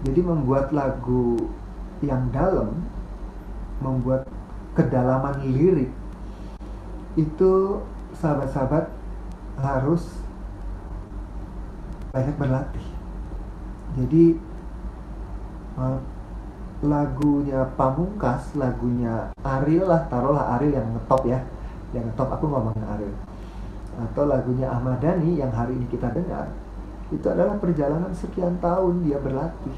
Jadi membuat lagu yang dalam, membuat kedalaman lirik itu, sahabat-sahabat, harus banyak berlatih. Jadi lagunya Pamungkas, lagunya Ariel lah, taruhlah Ariel yang ngetop ya, yang ngetop, aku ngomongin Ariel, atau lagunya Ahmad Dhani yang hari ini kita dengar, itu adalah perjalanan sekian tahun dia berlatih.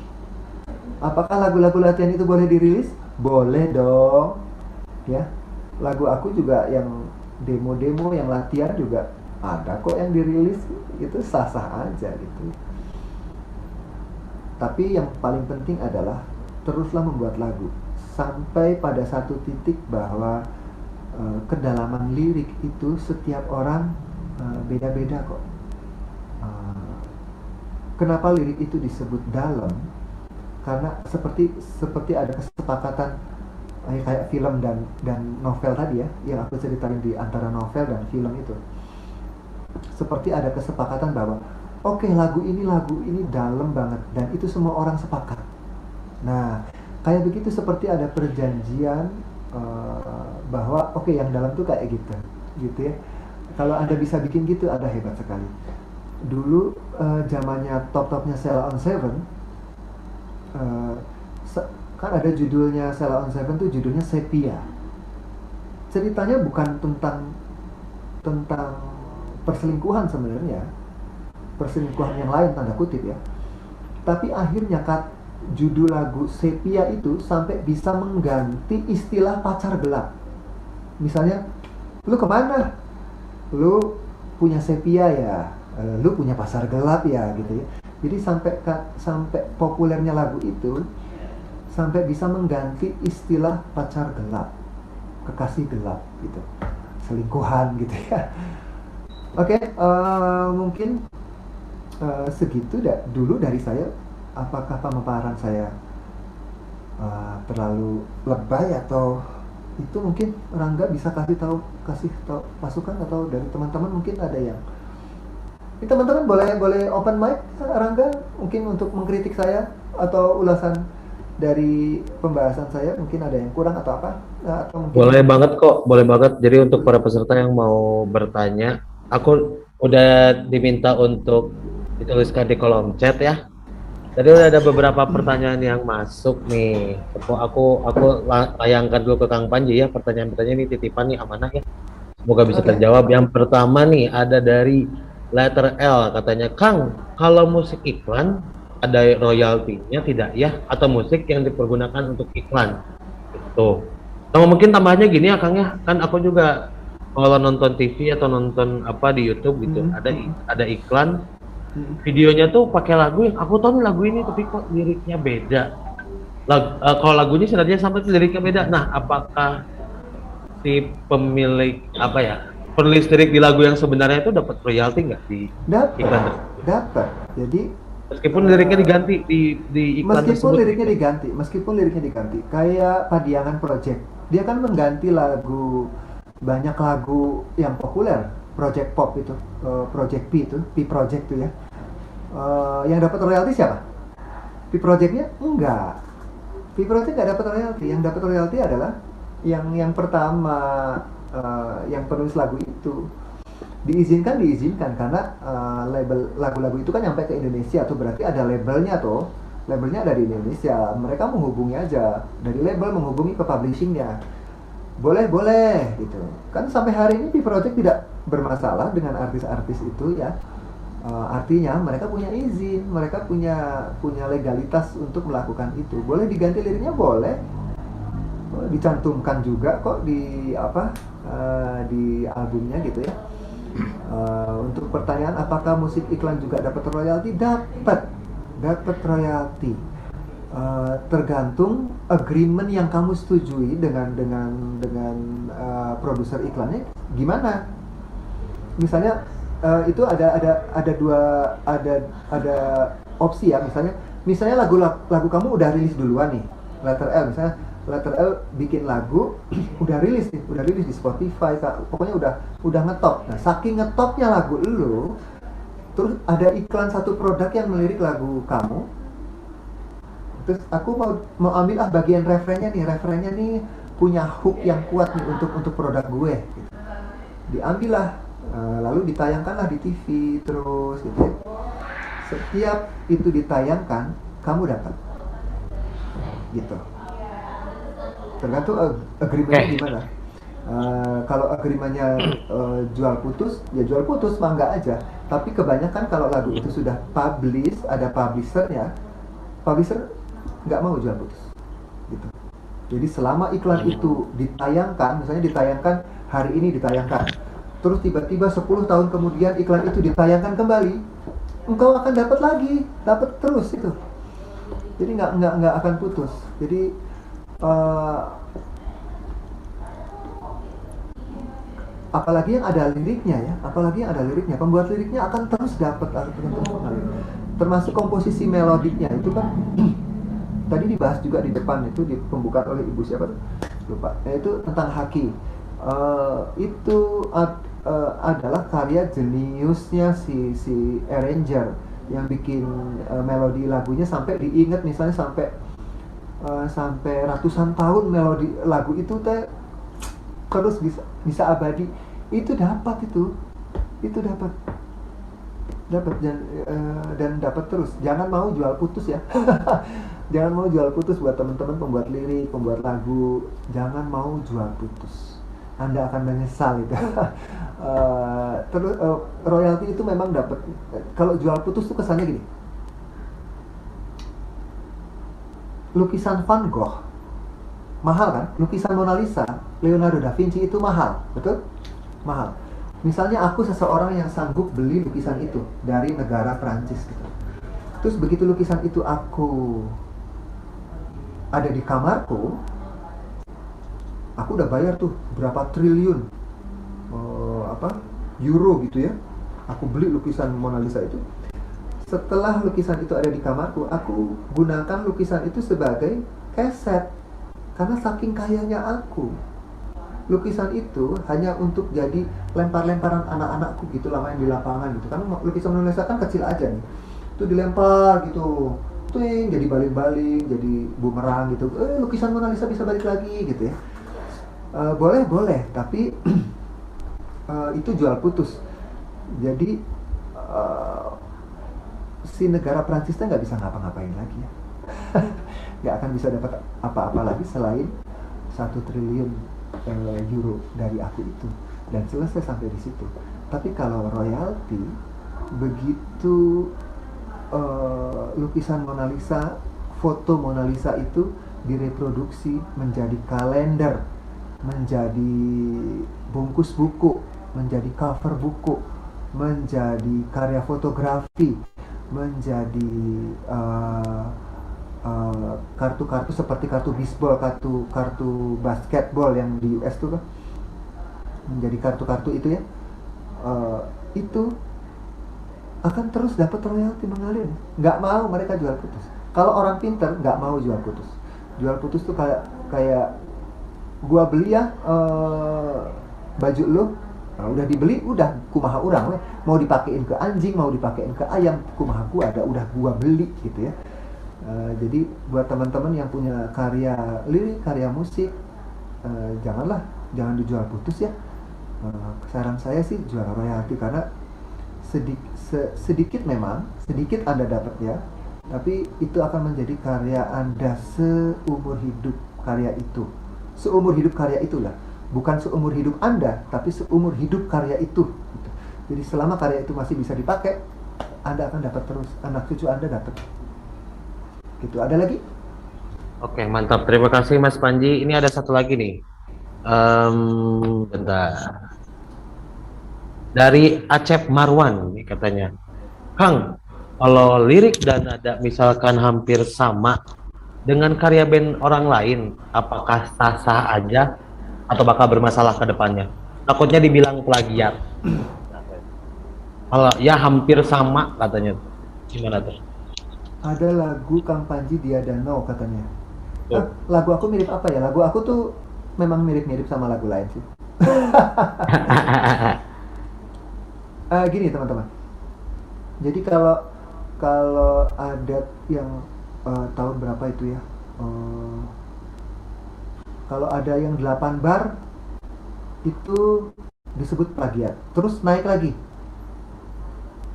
Apakah lagu-lagu latihan itu boleh dirilis? Boleh dong ya. Lagu aku juga yang demo-demo, yang latihan juga ada kok yang dirilis, itu sah-sah aja gitu. Tapi yang paling penting adalah teruslah membuat lagu sampai pada satu titik bahwa kedalaman lirik itu setiap orang beda-beda kok. Kenapa lirik itu disebut dalam? Karena seperti ada kesepakatan, kayak film dan novel tadi ya, yang aku ceritain di antara novel dan film itu. Seperti ada kesepakatan bahwa oke, lagu ini dalam banget, dan itu semua orang sepakat. Nah, kayak begitu, seperti ada perjanjian bahwa oke, yang dalam tuh kayak gitu ya. Kalau Anda bisa bikin gitu, Anda hebat sekali. Dulu zamannya top-topnya Sheila on 7, kan ada judulnya Sheila on 7 tuh judulnya Sepia. Ceritanya bukan tentang perselingkuhan sebenarnya, perselingkuhan yang lain tanda kutip ya. Tapi akhirnya judul lagu Sepia itu sampai bisa mengganti istilah pacar gelap. Misalnya, lu kemana? Lu punya sepia ya, lu punya pacar gelap ya, gitu ya. Jadi sampai populernya lagu itu sampai bisa mengganti istilah pacar gelap. kekasih gelap gitu, selingkuhan gitu ya. Oke, mungkin segitu dulu dari saya. Apakah pemaparan saya terlalu lebay atau itu mungkin Rangga bisa kasih tahu masukan, atau dari teman-teman mungkin ada yang ini, teman-teman boleh open mic Rangga mungkin untuk mengkritik saya atau ulasan dari pembahasan saya, mungkin ada yang kurang atau apa, atau mungkin Boleh banget kok, boleh banget. Jadi untuk para peserta yang mau bertanya, aku udah diminta untuk dituliskan di kolom chat ya. Tadi udah ada beberapa pertanyaan yang masuk nih. Aku layangkan dulu ke Kang Panji ya. Pertanyaan-pertanyaan ini titipan nih, amanah ya. Semoga bisa Oke. terjawab. Yang pertama nih ada dari letter L, katanya, Kang, kalau musik iklan ada royaltinya tidak ya? Atau musik yang dipergunakan untuk iklan? Itu. Sama mungkin tambahannya gini ya Kang ya. Kan aku juga kalau nonton TV atau nonton apa di YouTube gitu, ada iklan, videonya tuh pakai lagu yang aku tahu nih lagu ini tapi kok liriknya beda. Kalau lagunya sebenarnya sampai liriknya beda. Nah, apakah si pemilik apa ya, penulis lirik di lagu yang sebenarnya itu dapat royalti nggak di iklan tersebut? Dapat. Jadi Meskipun liriknya diganti di iklan tersebut. meskipun liriknya diganti, kayak Padiangan Project, dia kan mengganti lagu, banyak lagu yang populer Project Pop itu, Project P itu, P Project itu ya. Yang dapat royalti siapa? P Projectnya enggak. P Project nggak dapat royalti. Yang dapat royalti adalah yang pertama, yang penulis lagu itu. Diizinkan karena label lagu-lagu itu kan nyampe ke Indonesia tuh, berarti ada labelnya tuh. Labelnya ada di Indonesia. Mereka menghubungi aja, dari label menghubungi ke publishingnya. Boleh gitu. Kan sampai hari ini P Project tidak bermasalah dengan artis-artis itu ya. Artinya mereka punya izin, mereka punya legalitas untuk melakukan itu. Boleh diganti liriknya, boleh dicantumkan juga kok di di albumnya gitu ya. Untuk pertanyaan apakah musik iklan juga dapat royalti, dapat royalti. Tergantung agreement yang kamu setujui dengan produser iklannya gimana. Misalnya itu ada opsi ya, misalnya lagu kamu udah rilis duluan nih, letter L misalnya, letter L bikin lagu udah rilis di Spotify, pokoknya udah ngetop. Nah, saking ngetopnya lagu lu, terus ada iklan satu produk yang melirik lagu kamu, terus aku mau ambil bagian refrennya nih punya hook yang kuat nih untuk produk gue gitu. Diambillah, lalu ditayangkanlah di TV terus gitu ya. Setiap itu ditayangkan kamu dapat gitu, tergantung agreementnya gimana. Kalau agreementnya jual putus mah enggak aja. Tapi kebanyakan kalau lagu itu sudah publish, ada publisher nggak mau jual putus gitu. Jadi selama iklan itu ditayangkan, misalnya ditayangkan hari ini, terus tiba-tiba 10 tahun kemudian iklan itu ditayangkan kembali, engkau akan dapat terus itu. Jadi nggak akan putus. Jadi apalagi yang ada liriknya, pembuat liriknya akan terus dapat, termasuk komposisi melodiknya itu kan. Tadi dibahas juga di depan itu, di pembukaan oleh ibu siapa tuh lupa, yaitu tentang Haki. Itu adalah karya jeniusnya si arranger yang bikin melodi lagunya sampai diingat, misalnya sampai ratusan tahun melodi lagu itu terus bisa abadi. Itu dapat dan dapat terus. Jangan mau jual putus ya. Jangan mau jual putus buat teman-teman pembuat lirik, pembuat lagu. Jangan mau jual putus. Anda akan menyesal itu. Terus royalti itu memang dapat. Kalau jual putus tuh kesannya gini. Lukisan Van Gogh mahal kan? Lukisan Mona Lisa, Leonardo da Vinci itu mahal, betul? Mahal. Misalnya aku seseorang yang sanggup beli lukisan itu dari negara Prancis gitu. Terus begitu lukisan itu aku ada di kamarku, aku udah bayar tuh berapa triliun euro gitu ya, aku beli lukisan Mona Lisa itu. Setelah lukisan itu ada di kamarku, aku gunakan lukisan itu sebagai keset karena saking kayanya aku. Lukisan itu hanya untuk jadi lempar-lemparan anak-anakku gitu lah, main di lapangan gitu. Karena lukisan Mona Lisa kan kecil aja nih, itu dilempar gitu, tuing, jadi baling-baling, jadi bumerang gitu. Lukisan Mona Lisa bisa balik lagi gitu ya. Boleh, tapi itu jual putus. Jadi si negara Prancisnya nggak bisa ngapa-ngapain lagi ya. Nggak akan bisa dapat apa-apa lagi selain 1 triliun euro dari aku itu, dan selesai sampai di situ. Tapi kalau royalti, begitu lukisan Mona Lisa, foto Mona Lisa itu direproduksi menjadi kalender, menjadi bungkus buku, menjadi cover buku, menjadi karya fotografi, menjadi kartu-kartu seperti kartu bisbol, kartu basketball yang di US tuh kan, menjadi kartu-kartu itu ya, itu akan terus dapat royalti mengalir. Nggak mau mereka jual putus. Kalau orang pinter nggak mau jual putus. Jual putus tuh kayak gua beli ya baju lo, nah, udah dibeli, udah kumaha urang we. Mau dipakein ke anjing, mau dipakein ke ayam, kumaha gua ada, udah gua beli gitu ya. Jadi buat teman-teman yang punya karya lirik, karya musik, jangan dijual putus ya. Saran saya sih jual royalti, karena sedikit memang, sedikit Anda dapat ya, tapi itu akan menjadi karya Anda seumur hidup karya itu. Seumur hidup karya itulah, bukan seumur hidup Anda, tapi seumur hidup karya itu. Gitu. Jadi selama karya itu masih bisa dipakai, Anda akan dapat terus, anak cucu Anda dapat. Gitu. Ada lagi? Oke, mantap. Terima kasih Mas Panji. Ini ada satu lagi nih. Bentar. Dari Acep Marwan nih katanya, Kang, kalau lirik dan nada misalkan hampir sama dengan karya band orang lain, apakah sah-sah aja atau bakal bermasalah ke depannya? Takutnya dibilang plagiat. Kalau ya hampir sama katanya. Gimana tuh? Ada lagu Kang Panji Dia Danau katanya. Tuh. Lagu aku mirip apa ya? Lagu aku tuh memang mirip-mirip sama lagu lain sih. Gini teman-teman. Jadi kalau adat yang tahun berapa itu ya? Kalau ada yang 8 bar itu disebut plagiat. Terus naik lagi.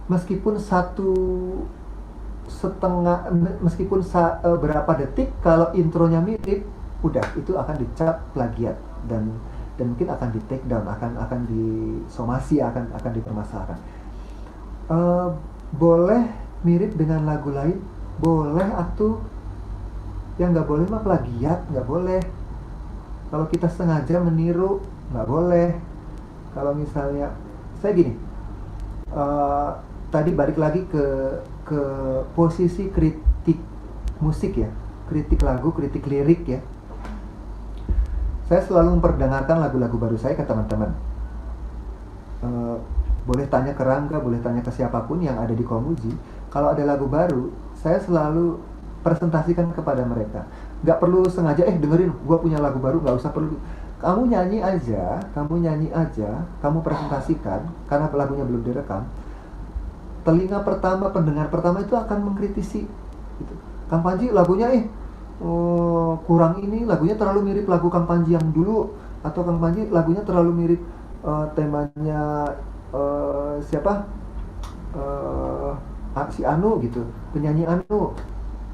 Meskipun berapa detik, kalau intronya mirip, udah itu akan dicap plagiat, dan mungkin akan di take down, akan disomasi, akan dipermasalahkan. Boleh mirip dengan lagu lain, boleh atuh. Yang nggak boleh mah plagiat, nggak boleh. Kalau kita sengaja meniru, nggak boleh. Kalau misalnya saya gini, tadi balik lagi ke posisi kritik musik ya, kritik lagu, kritik lirik ya. Saya selalu memperdengarkan lagu-lagu baru saya ke teman-teman. Boleh tanya ke Rangga, boleh tanya ke siapapun yang ada di Komuji. Kalau ada lagu baru, saya selalu presentasikan kepada mereka. Nggak perlu sengaja, dengerin, gua punya lagu baru, nggak usah perlu. Kamu nyanyi aja, kamu presentasikan, karena lagunya belum direkam. Telinga pertama, pendengar pertama itu akan mengkritisi gitu. Kang Panji lagunya kurang ini, lagunya terlalu mirip lagu Kang Panji yang dulu, atau Kang Panji lagunya terlalu mirip temanya siapa, si Anu gitu, penyanyi Anu.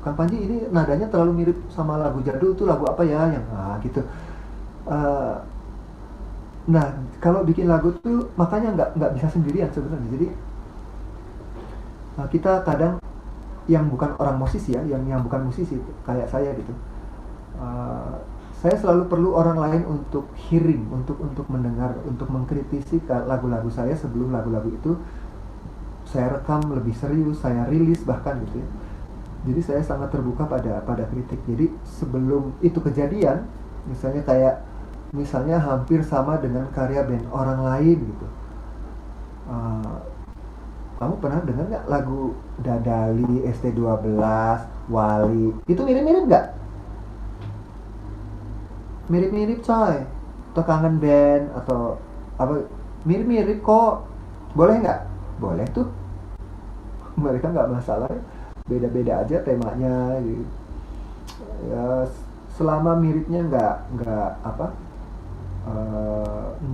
Kang Panji ini nadanya terlalu mirip sama lagu jadul tuh, lagu apa ya yang gitu. Nah kalau bikin lagu tuh makanya nggak bisa sendirian sebenarnya. Jadi kita kadang yang bukan orang musisi ya, yang bukan musisi kayak saya gitu, saya selalu perlu orang lain untuk hearing, untuk mendengar, untuk mengkritisi lagu-lagu saya sebelum lagu-lagu itu saya rekam lebih serius, saya rilis bahkan gitu ya. Jadi saya sangat terbuka pada kritik. Jadi sebelum itu kejadian, misalnya kayak misalnya hampir sama dengan karya band orang lain gitu. Eh, Kamu pernah dengar nggak lagu Dadali, ST12, Wali? Itu mirip-mirip nggak? Mirip-mirip coy. Atau Kangen Band atau apa? Mirip-mirip kok. Boleh nggak? Boleh tuh. Mereka nggak masalah. Beda-beda aja temanya. Gitu. Ya, selama miripnya nggak apa?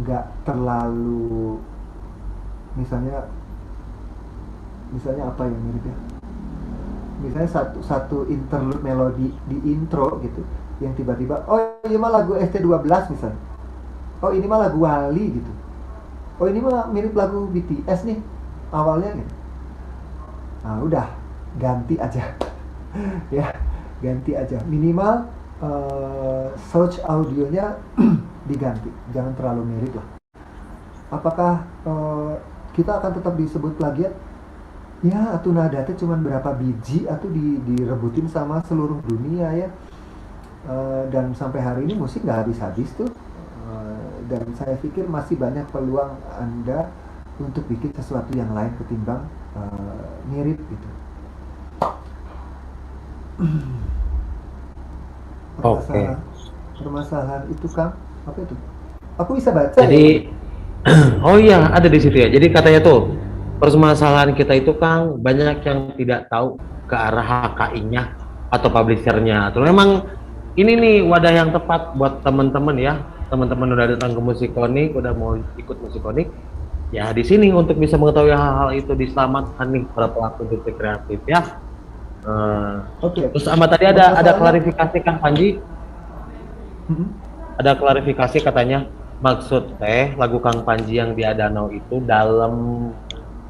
Nggak terlalu misalnya misalnya apa yang mirip ya, misalnya satu satu interlude melodi di intro gitu yang tiba-tiba oh ini mah lagu ST12 misalnya, oh ini mah lagu Wali gitu, oh ini mah mirip lagu BTS nih awalnya gitu. Nah udah ganti aja ya, ganti aja minimal search audionya diganti, jangan terlalu mirip lah. Apakah kita akan tetap disebut plagiat? Ya, atuh nada teh cuman berapa biji atau direbutin sama seluruh dunia ya. Dan sampai hari ini musik nggak habis-habis tuh. Dan saya pikir masih banyak peluang Anda untuk bikin sesuatu yang lain ketimbang mirip gitu. Oke. Permasalahan itu Kang, apa itu? Aku bisa baca ya? Jadi oh iya, ada di situ ya. Jadi katanya tuh, permasalahan kita itu Kang banyak yang tidak tahu ke arah HKI-nya atau publishernya. Terus memang ini nih wadah yang tepat buat teman-teman ya. Teman-teman udah datang ke Musikonik, udah mau ikut Musikonik. Ya di sini untuk bisa mengetahui hal-hal itu diselamatkan nih para pelaku industri kreatif ya. Oke. Terus sama tadi ada Permasalahannya, klarifikasi Kang Panji, mm-mm. ada klarifikasi katanya maksud teh lagu Kang Panji yang di Danau itu dalam,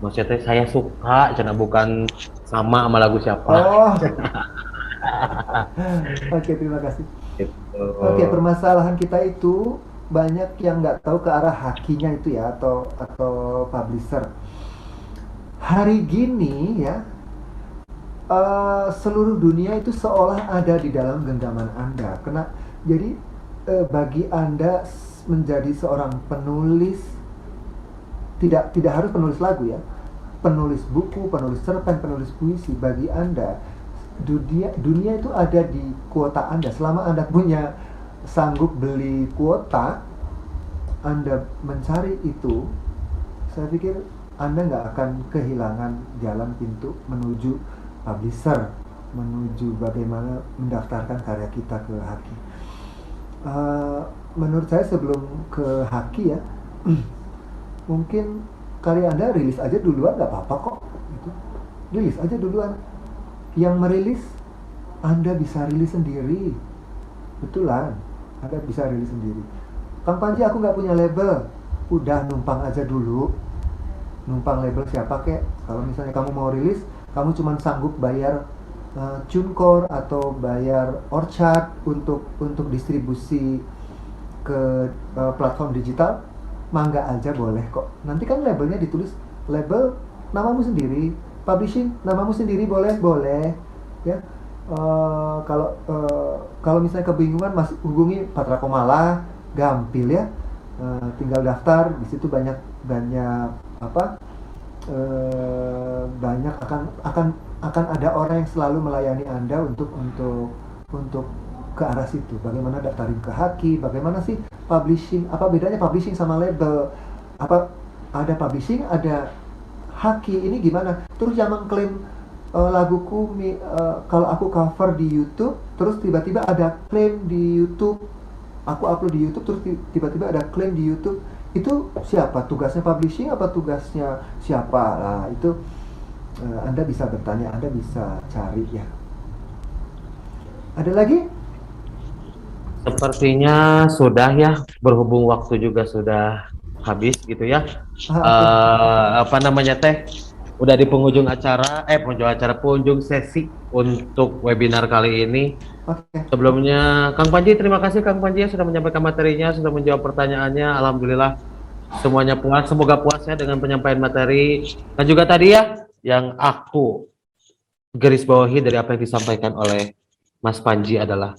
maksudnya teh saya suka karena bukan sama sama lagu siapa Oh, oke terima kasih. gitu. Oke, permasalahan kita itu banyak yang nggak tahu ke arah hakinya itu ya atau publisher. Hari gini ya, seluruh dunia itu seolah ada di dalam genggaman Anda. Jadi bagi Anda menjadi seorang penulis, tidak harus penulis lagu ya, penulis buku, penulis cerpen, penulis puisi, bagi Anda dunia itu ada di kuota Anda. Selama Anda punya sanggup beli kuota, Anda mencari itu, saya pikir Anda nggak akan kehilangan jalan pintu menuju publisher, menuju bagaimana mendaftarkan karya kita ke Haki. Menurut saya sebelum ke Haki ya, mungkin karya Anda rilis aja duluan nggak apa-apa kok. Gitu. Rilis aja duluan. Yang merilis Anda bisa rilis sendiri, betulan Anda bisa rilis sendiri. Kang Panji aku nggak punya label, udah numpang aja dulu, numpang label siapa kek. Kalau misalnya kamu mau rilis, kamu cuma sanggup bayar TuneCore atau bayar Orchard untuk distribusi ke platform digital, mangga aja boleh kok. Nanti kan labelnya ditulis label namamu sendiri, publishing namamu sendiri, boleh ya. Kalau misalnya kebingungan masih hubungi Patra Komala, gampil ya. Tinggal daftar di situ, banyak apa, banyak akan ada orang yang selalu melayani Anda untuk ke arah situ. Bagaimana daftarin ke Haki, bagaimana sih publishing, apa bedanya publishing sama label, apa ada publishing, ada Haki, ini gimana. Terus yang mengklaim laguku kalau aku cover di YouTube terus tiba-tiba ada klaim di YouTube, aku upload di YouTube terus tiba-tiba ada klaim di YouTube, itu siapa? Tugasnya publishing apa tugasnya siapa? Nah itu Anda bisa bertanya, Anda bisa cari ya. Ada lagi? Sepertinya sudah ya, berhubung waktu juga sudah habis gitu ya. Apa namanya teh, udah di penghujung acara, penghujung sesi untuk webinar kali ini. Oke. Sebelumnya Kang Panji, terima kasih Kang Panji sudah menyampaikan materinya, sudah menjawab pertanyaannya. Alhamdulillah semuanya puas, semoga puas ya dengan penyampaian materi. Dan juga tadi ya yang aku garis bawahi dari apa yang disampaikan oleh Mas Panji adalah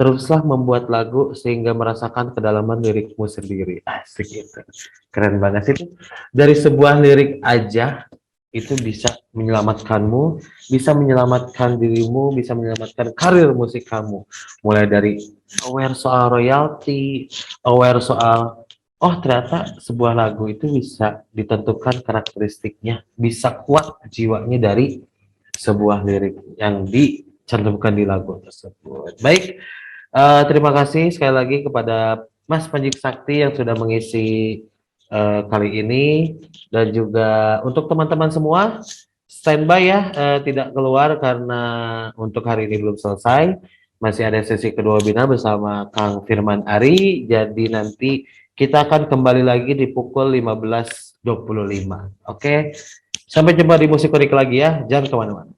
Teruslah membuat lagu sehingga merasakan kedalaman lirikmu sendiri. Asik itu. Keren banget sih itu. Dari sebuah lirik aja itu bisa menyelamatkanmu, bisa menyelamatkan dirimu, bisa menyelamatkan karir musik kamu. Mulai dari aware soal royalti, aware soal oh ternyata sebuah lagu itu bisa ditentukan karakteristiknya, bisa kuat jiwanya dari sebuah lirik yang dicantumkan di lagu tersebut. Baik, terima kasih sekali lagi kepada Mas Panji Sakti yang sudah mengisi kali ini, dan juga untuk teman-teman semua standby ya, tidak keluar karena untuk hari ini belum selesai, masih ada sesi kedua webinar bersama Kang Firman Ari. Jadi nanti kita akan kembali lagi di pukul 15.25. Oke, sampai jumpa di Musik Unik lagi ya, jangan kemana-mana.